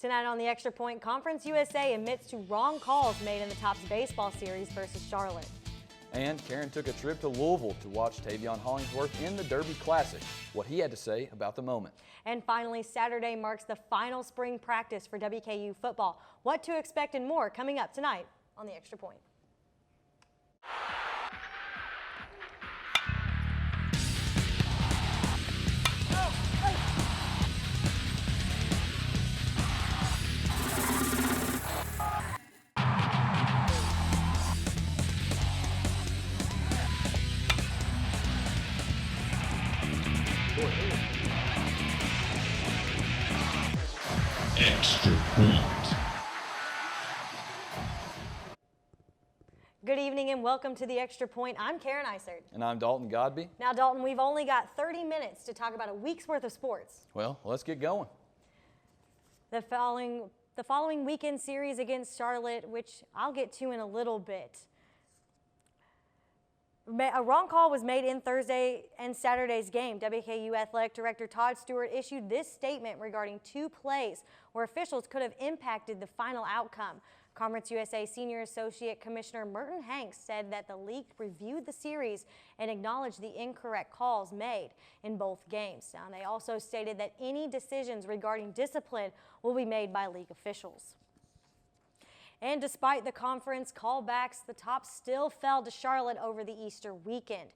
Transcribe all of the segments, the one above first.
Tonight on the Extra Point, Conference USA admits to wrong calls made in the Tops baseball series versus Charlotte. And Karen took a trip to Louisville to watch Tavion Hollingsworth in the Derby Classic. What he had to say about the moment. And finally, Saturday marks the final spring practice for WKU football. What to expect and more coming up tonight on the Extra Point. Extra Point. Good evening and welcome to the Extra Point. I'm Karen Isert. And I'm Dalton Godby. Now, Dalton, we've only got 30 minutes to talk about a week's worth of sports. Well, let's get going. The following weekend series against Charlotte, which I'll get to in a little bit. A wrong call was made in Thursday and Saturday's game. WKU Athletic Director Todd Stewart issued this statement regarding two plays where officials could have impacted the final outcome. Conference USA Senior Associate Commissioner Merton Hanks said that the league reviewed the series and acknowledged the incorrect calls made in both games. Now, they also stated that any decisions regarding discipline will be made by league officials. And despite the conference callbacks, the Tops still fell to Charlotte over the Easter weekend.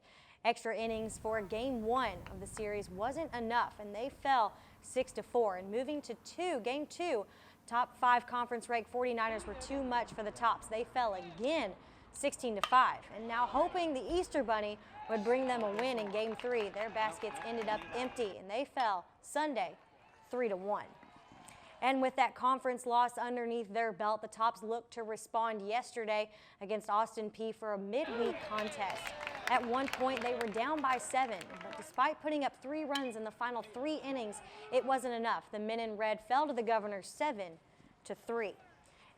Extra innings for game one of the series wasn't enough, and they fell 6-4. And moving to game two, top five conference ranked 49ers were too much for the Tops. They fell again 16-5. And now hoping the Easter Bunny would bring them a win in game three, their baskets ended up empty, and they fell Sunday 3-1. And with that conference loss underneath their belt, the Tops looked to respond yesterday against Austin Peay for a midweek contest. At one point, they were down by 7, but despite putting up 3 runs in the final 3 innings, it wasn't enough. The men in red fell to the Governors 7-3.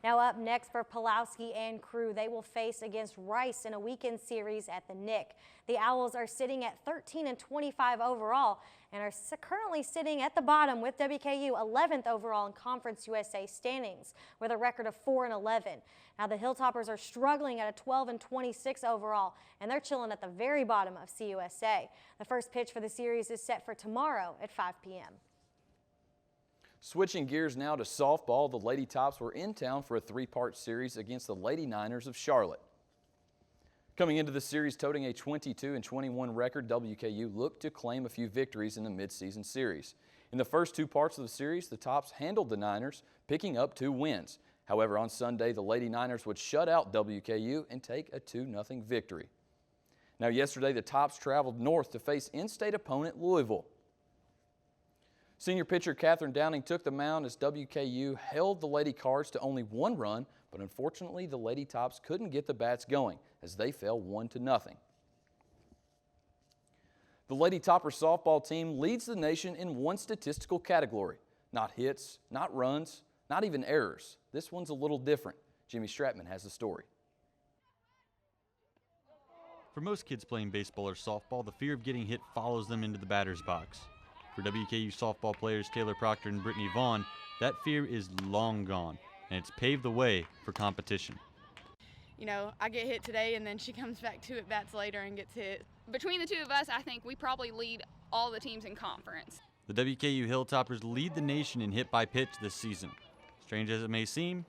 Now up next for Pulowski and crew, they will face against Rice in a weekend series at the Nick. The Owls are sitting at 13-25 overall and are currently sitting at the bottom with WKU 11th overall in Conference USA standings with a record of 4-11. Now the Hilltoppers are struggling at a 12-26 overall, and they're chilling at the very bottom of CUSA. The first pitch for the series is set for tomorrow at 5 p.m. Switching gears now to softball, the Lady Tops were in town for a 3-part series against the Lady Niners of Charlotte. Coming into the series toting a 22-21 record, WKU looked to claim a few victories in the midseason series. In the first 2 parts of the series, the Tops handled the Niners, picking up 2 wins. However, on Sunday, the Lady Niners would shut out WKU and take a 2-0 victory. Now, yesterday, the Tops traveled north to face in-state opponent Louisville. Senior pitcher Catherine Downing took the mound as WKU held the Lady Cards to only 1 run, but unfortunately the Lady Tops couldn't get the bats going as they fell 1-0. The Lady Topper softball team leads the nation in one statistical category. Not hits, not runs, not even errors. This one's a little different. Jimmy Stratman has the story. For most kids playing baseball or softball, the fear of getting hit follows them into the batter's box. For WKU softball players Taylor Proctor and Brittany Vaughn, that fear is long gone, and it's paved the way for competition. You know, I get hit today and then she comes back 2 at-bats later and gets hit. Between the 2 of us, I think we probably lead all the teams in conference. The WKU Hilltoppers lead the nation in hit by pitch this season. Strange as it may seem,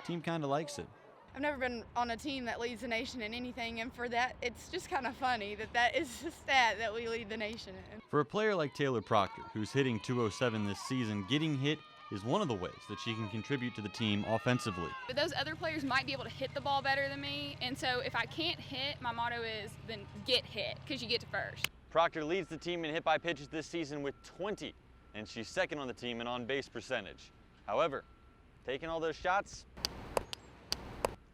the team kind of likes it. I've never been on a team that leads the nation in anything, and for that, it's just kind of funny that is the stat that we lead the nation in. For a player like Taylor Proctor, who's hitting .207 this season, getting hit is one of the ways that she can contribute to the team offensively. But those other players might be able to hit the ball better than me, and so if I can't hit, my motto is then get hit, because you get to first. Proctor leads the team in hit by pitches this season with 20, and she's second on the team in on-base percentage. However, taking all those shots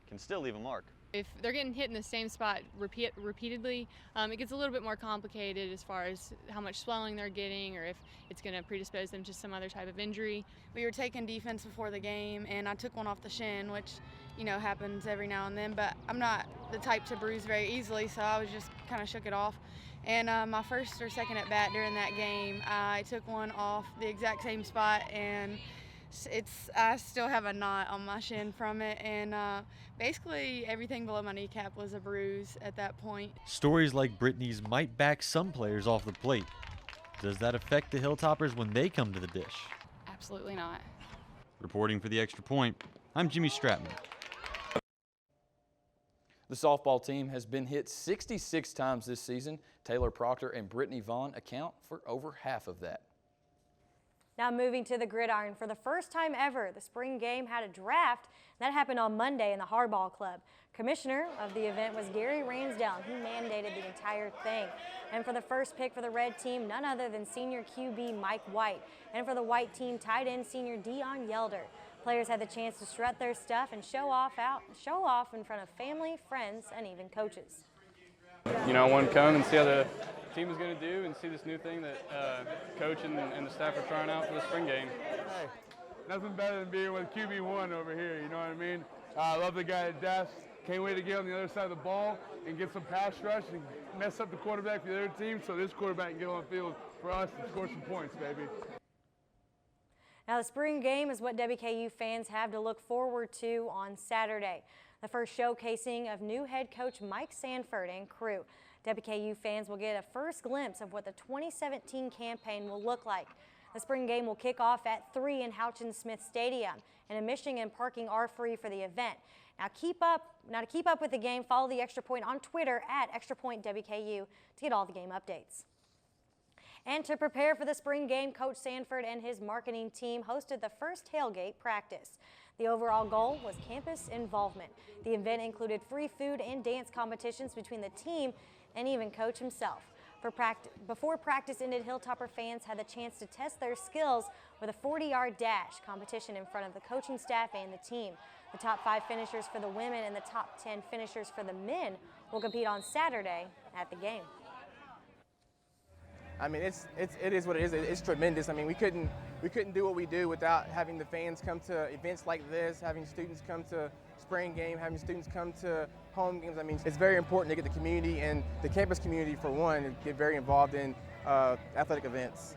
can still leave a mark. If they're getting hit in the same spot repeatedly, it gets a little bit more complicated as far as how much swelling they're getting or if it's going to predispose them to some other type of injury. We were taking defense before the game, and I took one off the shin, which, you know, happens every now and then, but I'm not the type to bruise very easily, so I was just kind of shook it off. And my first or second at bat during that game, I took one off the exact same spot, and I still have a knot on my shin from it, and basically everything below my kneecap was a bruise at that point. Stories like Brittany's might back some players off the plate. Does that affect the Hilltoppers when they come to the dish? Absolutely not. Reporting for the Extra Point, I'm Jimmy Stratman. The softball team has been hit 66 times this season. Taylor Proctor and Brittany Vaughn account for over half of that. Now moving to the gridiron, for the first time ever, the spring game had a draft. That happened on Monday in the Hardball Club. Commissioner of the event was Gary Ransdell. He mandated the entire thing. And for the first pick for the red team, none other than senior QB Mike White. And for the white team, tight end senior Dion Yelder. Players had the chance to strut their stuff and show off in front of family, friends, and even coaches. You know, I want to come and see how the team is going to do and see this new thing that coach and the staff are trying out for the spring game. Hey, nothing better than being with QB1 over here, you know what I mean? I love the guy at desk. Can't wait to get on the other side of the ball and get some pass rush and mess up the quarterback for the other team so this quarterback can get on the field for us and score some points, baby. Now the spring game is what WKU fans have to look forward to on Saturday. The first showcasing of new head coach Mike Sanford and crew. WKU fans will get a first glimpse of what the 2017 campaign will look like. The spring game will kick off at 3 in Houchin-Smith Stadium, and admission and parking are free for the event. Now to keep up with the game, follow the Extra Point on Twitter at ExtraPointWKU to get all the game updates. And to prepare for the spring game, Coach Sanford and his marketing team hosted the first tailgate practice. The overall goal was campus involvement. The event included free food and dance competitions between the team and even Coach himself. Before practice ended, Hilltopper fans had the chance to test their skills with a 40-yard dash competition in front of the coaching staff and the team. The top 5 finishers for the women and the top 10 finishers for the men will compete on Saturday at the game. I mean, it is what it is. It's tremendous. I mean, we couldn't do what we do without having the fans come to events like this, having students come to spring game, having students come to home games. I mean, it's very important to get the community and the campus community, for one, to get very involved in athletic events.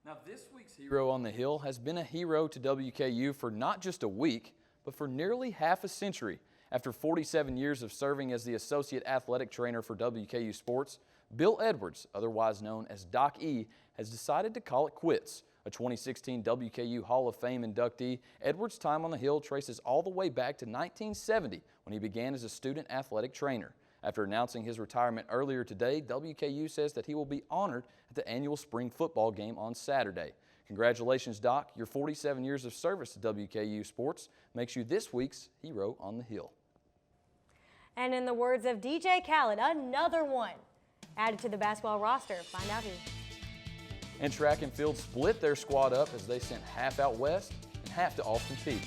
Now, this week's hero on the hill has been a hero to WKU for not just a week, but for nearly half a century. After 47 years of serving as the associate athletic trainer for WKU sports, Bill Edwards, otherwise known as Doc E, has decided to call it quits. A 2016 WKU Hall of Fame inductee, Edwards' time on the Hill traces all the way back to 1970 when he began as a student athletic trainer. After announcing his retirement earlier today, WKU says that he will be honored at the annual spring football game on Saturday. Congratulations, Doc. Your 47 years of service to WKU sports makes you this week's hero on the Hill. And in the words of DJ Khaled, another one added to the basketball roster. Find out who. And track and field split their squad up as they sent half out west and half to Austin Peay.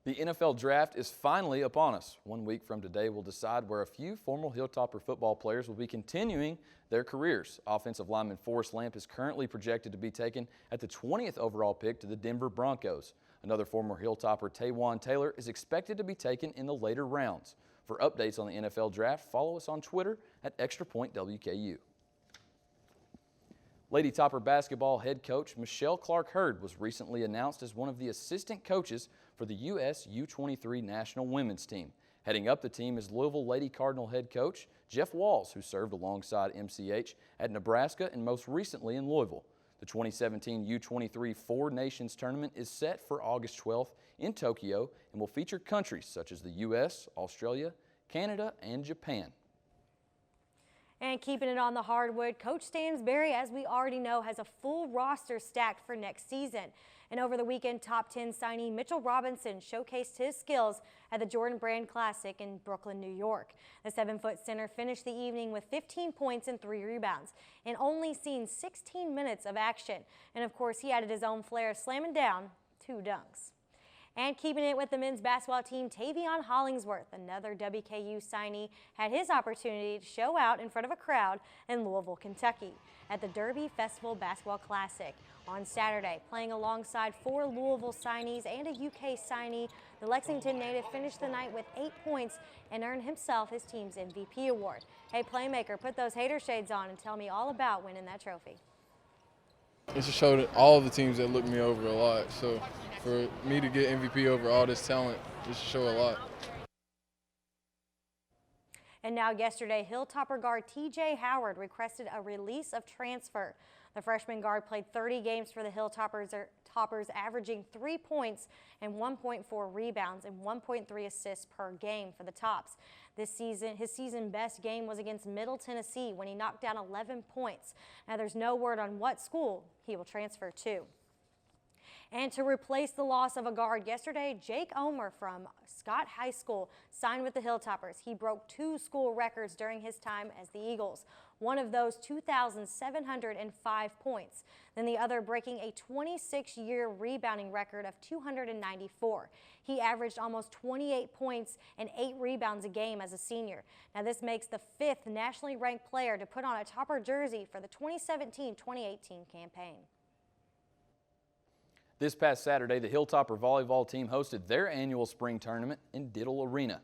The NFL draft is finally upon us. 1 week from today, we'll decide where a few former Hilltopper football players will be continuing their careers. Offensive lineman Forrest Lamp is currently projected to be taken at the 20th overall pick to the Denver Broncos. Another former Hilltopper, Taywan Taylor, is expected to be taken in the later rounds. For updates on the NFL draft, follow us on Twitter at ExtraPointWKU. Lady Topper basketball head coach Michelle Clark-Hurd was recently announced as one of the assistant coaches for the U.S. U23 national women's team. Heading up the team is Louisville Lady Cardinal head coach Jeff Walls, who served alongside MCH at Nebraska and most recently in Louisville. The 2017 U23 Four Nations tournament is set for August 12th in Tokyo and will feature countries such as the U.S., Australia, Canada, and Japan. And keeping it on the hardwood, Coach Stansberry, as we already know, has a full roster stacked for next season. And over the weekend, top 10 signee Mitchell Robinson showcased his skills at the Jordan Brand Classic in Brooklyn, New York. The 7-foot center finished the evening with 15 points and 3 rebounds and only seen 16 minutes of action. And of course, he added his own flair, slamming down 2 dunks. And keeping it with the men's basketball team, Tavion Hollingsworth, another WKU signee, had his opportunity to show out in front of a crowd in Louisville, Kentucky at the Derby Festival Basketball Classic on Saturday. Playing alongside 4 Louisville signees and a UK signee, the Lexington native finished the night with 8 points and earned himself his team's MVP award. Hey, Playmaker, put those hater shades on and tell me all about winning that trophy. It just showed all the teams that looked me over a lot. So for me to get MVP over all this talent, it should show a lot. And now yesterday, Hilltopper guard TJ Howard requested a release of transfer. The freshman guard played 30 games for the Hilltoppers, averaging 3 points and 1.4 rebounds and 1.3 assists per game for the Tops. This season, his season best game was against Middle Tennessee when he knocked down 11 points. Now there's no word on what school he will transfer to. And to replace the loss of a guard yesterday, Jake Omer from Scott High School signed with the Hilltoppers. He broke 2 school records during his time as the Eagles. One of those 2,705 points. Then the other breaking a 26-year rebounding record of 294. He averaged almost 28 points and 8 rebounds a game as a senior. Now this makes the 5th nationally ranked player to put on a Topper jersey for the 2017-2018 campaign. This past Saturday, the Hilltopper volleyball team hosted their annual spring tournament in Diddle Arena.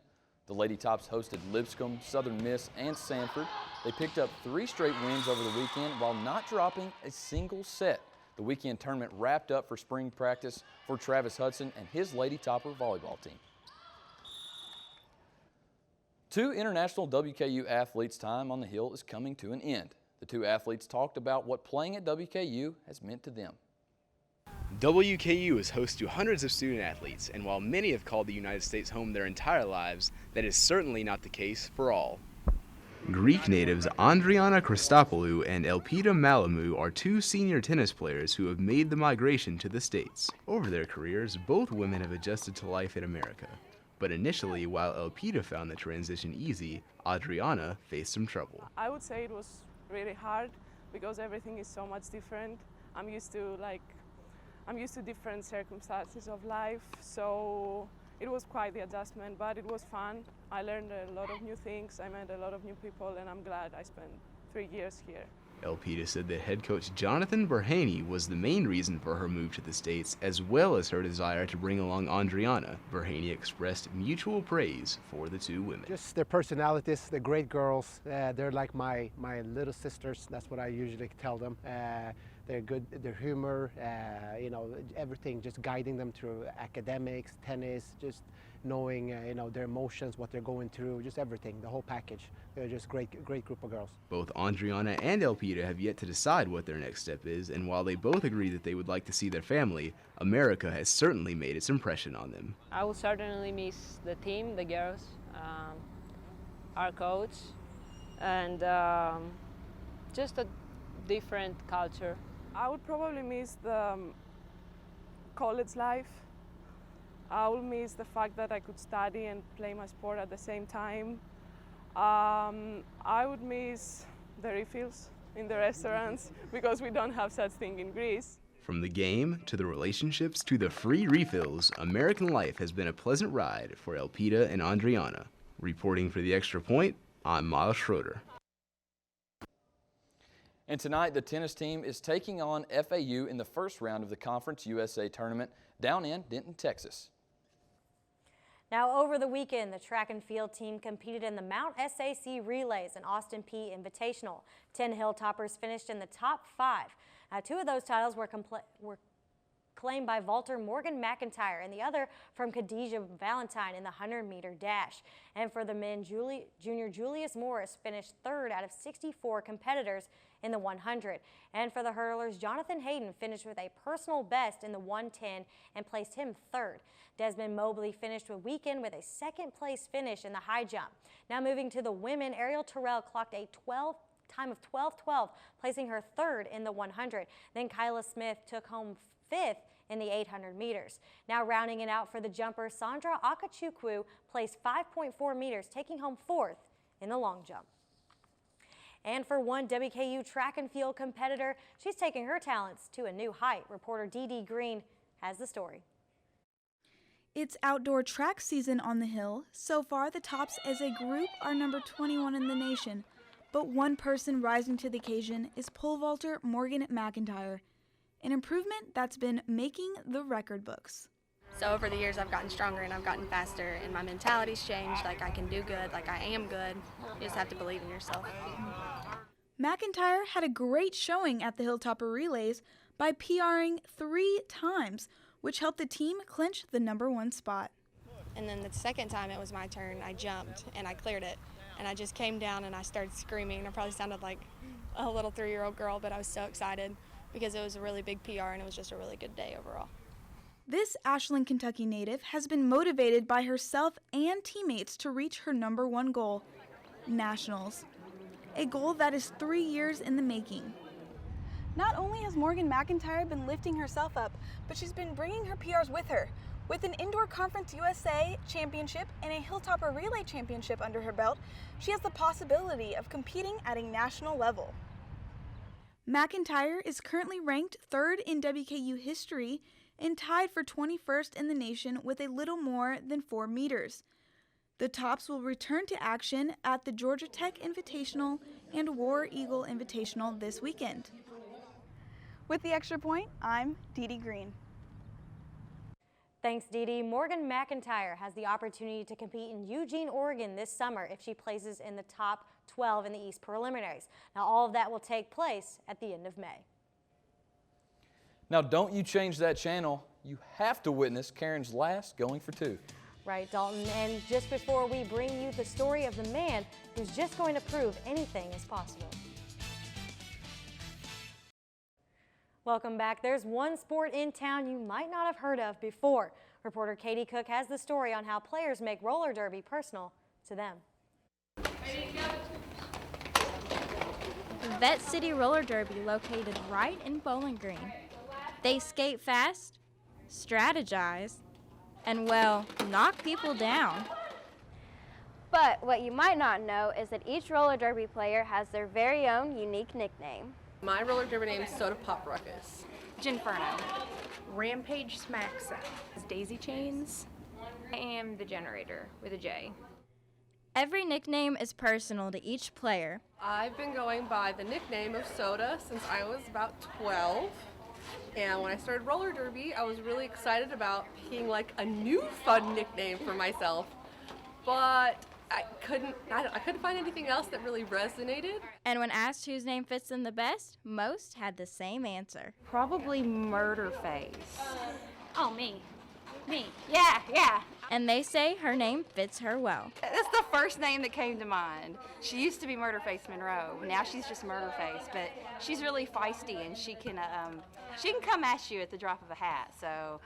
The Lady Tops hosted Lipscomb, Southern Miss, and Sanford. They picked up 3 straight wins over the weekend while not dropping a single set. The weekend tournament wrapped up for spring practice for Travis Hudson and his Lady Topper volleyball team. 2 international WKU athletes' time on the Hill is coming to an end. The 2 athletes talked about what playing at WKU has meant to them. WKU is host to hundreds of student athletes, and while many have called the United States home their entire lives, that is certainly not the case for all. Greek natives Andriana Christopoulou and Elpida Malamou are 2 senior tennis players who have made the migration to the States. Over their careers, both women have adjusted to life in America. But initially, while Elpida found the transition easy, Adriana faced some trouble. I would say it was really hard because everything is so much different. I'm used to different circumstances of life, so it was quite the adjustment, but it was fun. I learned a lot of new things, I met a lot of new people, and I'm glad I spent 3 years here. Elpida said that head coach Jonathan Berhaney was the main reason for her move to the States, as well as her desire to bring along Andriana. Berhaney expressed mutual praise for the 2 women. Just their personalities, they're great girls. They're like my little sisters, that's what I usually tell them. They're good, their humor, everything, just guiding them through academics, tennis, just knowing, their emotions, what they're going through, just everything, the whole package. They're just great group of girls. Both Andriana and Elpida have yet to decide what their next step is, and while they both agree that they would like to see their family, America has certainly made its impression on them. I will certainly miss the team, the girls, our coach, and just a different culture. I would probably miss the college life. I will miss the fact that I could study and play my sport at the same time. I would miss the refills in the restaurants because we don't have such thing in Greece. From the game, to the relationships, to the free refills, American life has been a pleasant ride for Elpida and Andriana. Reporting for The Extra Point, I'm Miles Schroeder. And tonight, the tennis team is taking on FAU in the first round of the Conference USA tournament down in Denton, Texas. Now, over the weekend, the track and field team competed in the Mount SAC Relays and Austin Peay Invitational. 10 Hilltoppers finished in the top 5. Now, 2 of those titles were claimed by vaulter Morgan McIntyre and the other from Khadijah Valentine in the 100-meter dash. And for the men, junior Julius Morris finished 3rd out of 64 competitors in the 100. And for the hurlers, Jonathan Hayden finished with a personal best in the 110 and placed him 3rd. Desmond Mobley finished the weekend with a 2nd place finish in the high jump. Now moving to the women, Ariel Terrell clocked a time of 12:12, placing her 3rd in the 100. Then Kyla Smith took home 5th in the 800 meters. Now rounding it out for the jumper, Sandra Akachukwu placed 5.4 meters, taking home 4th in the long jump. And for one WKU track and field competitor, she's taking her talents to a new height. Reporter Dee Green has the story. It's outdoor track season on the Hill. So far, the Tops as a group are number 21 in the nation. But one person rising to the occasion is pole vaulter Morgan McIntyre. An improvement that's been making the record books. So over the years I've gotten stronger and I've gotten faster and my mentality's changed, like I can do good, like I am good. You just have to believe in yourself. McIntyre had a great showing at the Hilltopper Relays by PRing 3 times, which helped the team clinch the #1 spot. And then the second time it was my turn, I jumped and I cleared it. And I just came down and I started screaming. I probably sounded like a little 3-year-old girl, but I was so excited because it was a really big PR and it was just a really good day overall. This Ashland, Kentucky native has been motivated by herself and teammates to reach her #1 goal, nationals. A goal that is 3 years in the making. Not only has Morgan McIntyre been lifting herself up, but she's been bringing her PRs with her. With an Indoor Conference USA championship and a Hilltopper Relay championship under her belt, she has the possibility of competing at a national level. McIntyre is currently ranked 3rd in WKU history and tied for 21st in the nation with a little more than 4 meters. The Tops will return to action at the Georgia Tech Invitational and War Eagle Invitational this weekend. With the extra point, I'm Dee Dee Green. Thanks, Dee Dee. Morgan McIntyre has the opportunity to compete in Eugene, Oregon this summer if she places in the top 12 in the East preliminaries. Now, all of that will take place at the end of May. Now, don't you change that channel. You have to witness Karen's last going for 2. Right, Dalton. And just before we bring you the story of the man who's just going to prove anything is possible. Welcome back. There's one sport in town you might not have heard of before. Reporter Katie Cook has the story on how players make roller derby personal to them. Vet City Roller Derby located right in Bowling Green. They skate fast, strategize, and, well, knock people down. But what you might not know is that each roller derby player has their very own unique nickname. My roller derby name is Soda Pop Ruckus. Ginferno. Rampage Smack Sound. Daisy Chains. I am the Generator with a J. Every nickname is personal to each player. I've been going by the nickname of Soda since I was about 12. And when I started roller derby, I was really excited about picking like a new fun nickname for myself. But I couldn't find anything else that really resonated. And when asked whose name fits them the best, most had the same answer. Probably Murderface. Oh, me. Yeah. And they say her name fits her well. That's the first name that came to mind. She used to be Murderface Monroe. Now she's just Murderface, but she's really feisty and she can come at you at the drop of a hat. So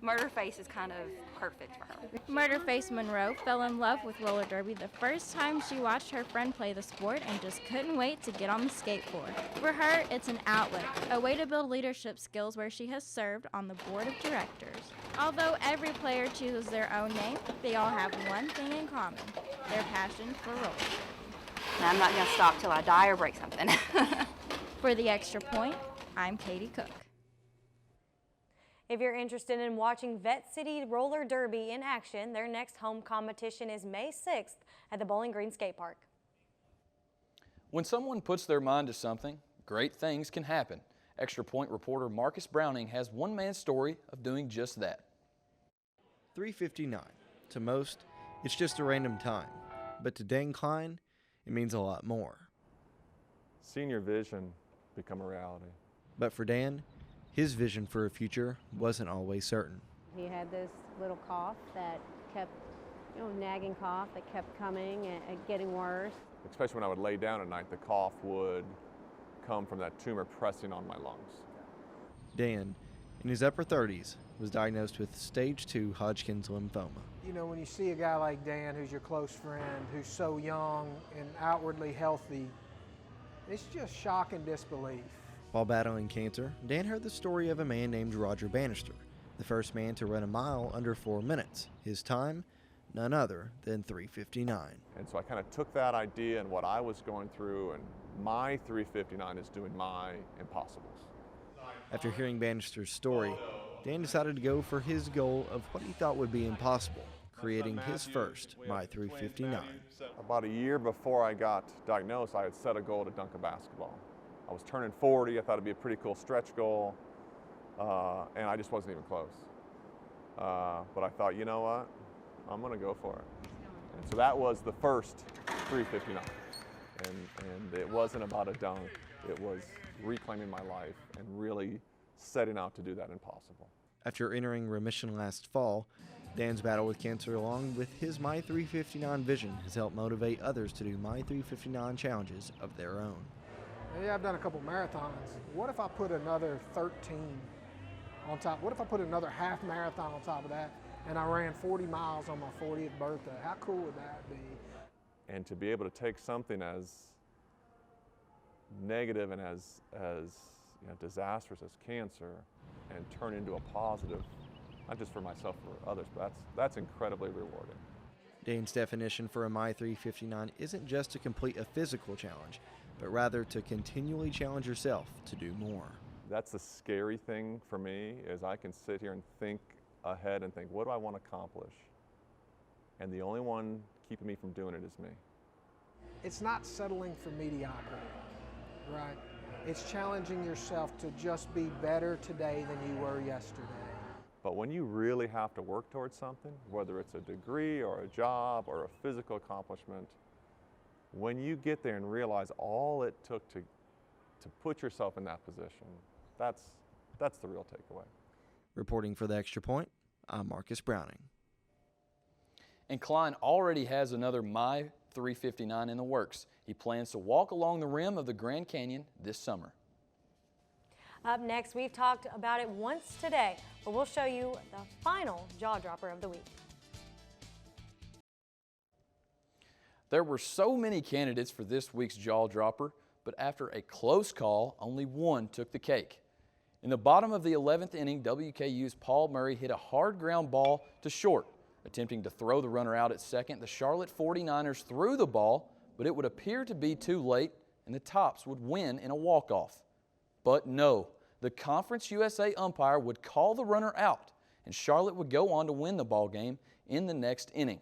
Murderface is kind of perfect for her. Murderface Monroe fell in love with roller derby the first time she watched her friend play the sport and just couldn't wait to get on the skateboard. For her, it's an outlet, a way to build leadership skills where she has served on the board of directors. Although every player chooses their own name, they all have one thing in common, their passion for roller derby. And I'm not going to stop till I die or break something. For the extra point, I'm Katie Cook. If you're interested in watching Vet City Roller Derby in action, their next home competition is May 6th at the Bowling Green Skate Park. When someone puts their mind to something, great things can happen. Extra Point reporter Marcus Browning has one man's story of doing just that. 3:59. To most, it's just a random time. But to Dan Klein, it means a lot more. Seeing your vision become a reality. But for Dan, his vision for a future wasn't always certain. He had this little cough that kept, nagging cough that kept coming and getting worse. Especially when I would lay down at night, the cough would come from that tumor pressing on my lungs. Dan, in his upper 30s, was diagnosed with stage 2 Hodgkin's lymphoma. When you see a guy like Dan, who's your close friend, who's so young and outwardly healthy, it's just shock and disbelief. While battling cancer, Dan heard the story of a man named Roger Bannister, the first man to run a mile under 4 minutes. His time, none other than 3:59. And so I kind of took that idea and what I was going through, and my 3:59 is doing my impossibles. After hearing Bannister's story, Dan decided to go for his goal of what he thought would be impossible, creating his first My 3:59. About a year before I got diagnosed, I had set a goal to dunk a basketball. I was turning 40, I thought it'd be a pretty cool stretch goal, and I just wasn't even close. But I thought, you know what, I'm gonna go for it. And so that was the first 3:59. And it wasn't about a dunk. It was reclaiming my life and really setting out to do that impossible. After entering remission last fall, Dan's battle with cancer, along with his My 359 vision, has helped motivate others to do My 359 challenges of their own. Yeah, I've done a couple marathons. What if I put another 13 on top? What if I put another half marathon on top of that and I ran 40 miles on my 40th birthday? How cool would that be? And to be able to take something as negative and as disastrous as cancer and turn into a positive, not just for myself, for others, but that's incredibly rewarding. Dane's definition for a My 359 isn't just to complete a physical challenge, but rather to continually challenge yourself to do more. That's the scary thing for me, is I can sit here and think ahead and think, what do I want to accomplish? And the only one keeping me from doing it is me. It's not settling for mediocrity, right? It's challenging yourself to just be better today than you were yesterday. But when you really have to work towards something, whether it's a degree or a job or a physical accomplishment, when you get there and realize all it took to put yourself in that position, that's the real takeaway. Reporting for The Extra Point, I'm Marcus Browning. And Klein already has another My 359 in the works. He plans to walk along the rim of the Grand Canyon this summer. Up next, we've talked about it once today, but we'll show you the final jaw dropper of the week. There were so many candidates for this week's jaw dropper, but after a close call, only one took the cake. In the bottom of the 11th inning, WKU's Paul Murray hit a hard ground ball to short. Attempting to throw the runner out at second, the Charlotte 49ers threw the ball, but it would appear to be too late, and the Tops would win in a walk-off. But no, the Conference USA umpire would call the runner out, and Charlotte would go on to win the ball game in the next inning.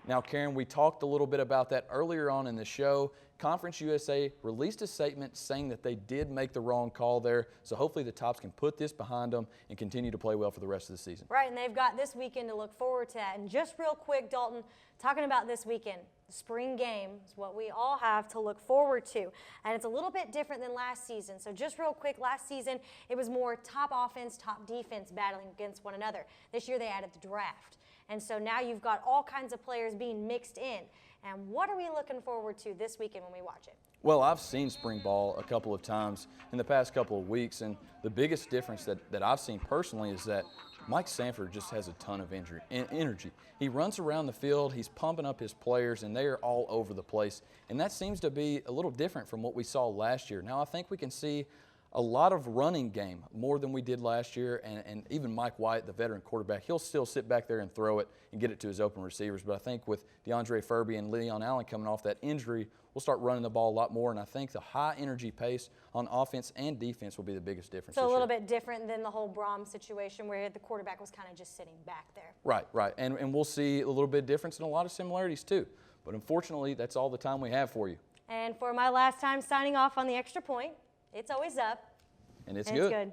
Now, Karen, we talked a little bit about that earlier on in the show. Conference USA released a statement saying that they did make the wrong call there, so hopefully the Tops can put this behind them and continue to play well for the rest of the season. Right, and they've got this weekend to look forward to that. And just real quick, Dalton, talking about this weekend, the spring game is what we all have to look forward to. And it's a little bit different than last season. So just real quick, last season it was more top offense, top defense battling against one another. This year they added the draft. And so now you've got all kinds of players being mixed in. And what are we looking forward to this weekend when we watch it? Well, I've seen spring ball a couple of times in the past couple of weeks, and the biggest difference that I've seen personally is that Mike Sanford just has a ton of energy. He runs around the field, he's pumping up his players, and they are all over the place. And that seems to be a little different from what we saw last year. Now, I think we can see a lot of running game, more than we did last year, and even Mike White, the veteran quarterback, he'll still sit back there and throw it and get it to his open receivers. But I think with DeAndre Furby and Leon Allen coming off that injury, we'll start running the ball a lot more, and I think the high energy pace on offense and defense will be the biggest difference. So a little bit different than the whole Brahms situation where the quarterback was kind of just sitting back there. Right. And we'll see a little bit of difference and a lot of similarities too. But unfortunately, that's all the time we have for you. And for my last time signing off on The Extra Point, it's always up. And it's good.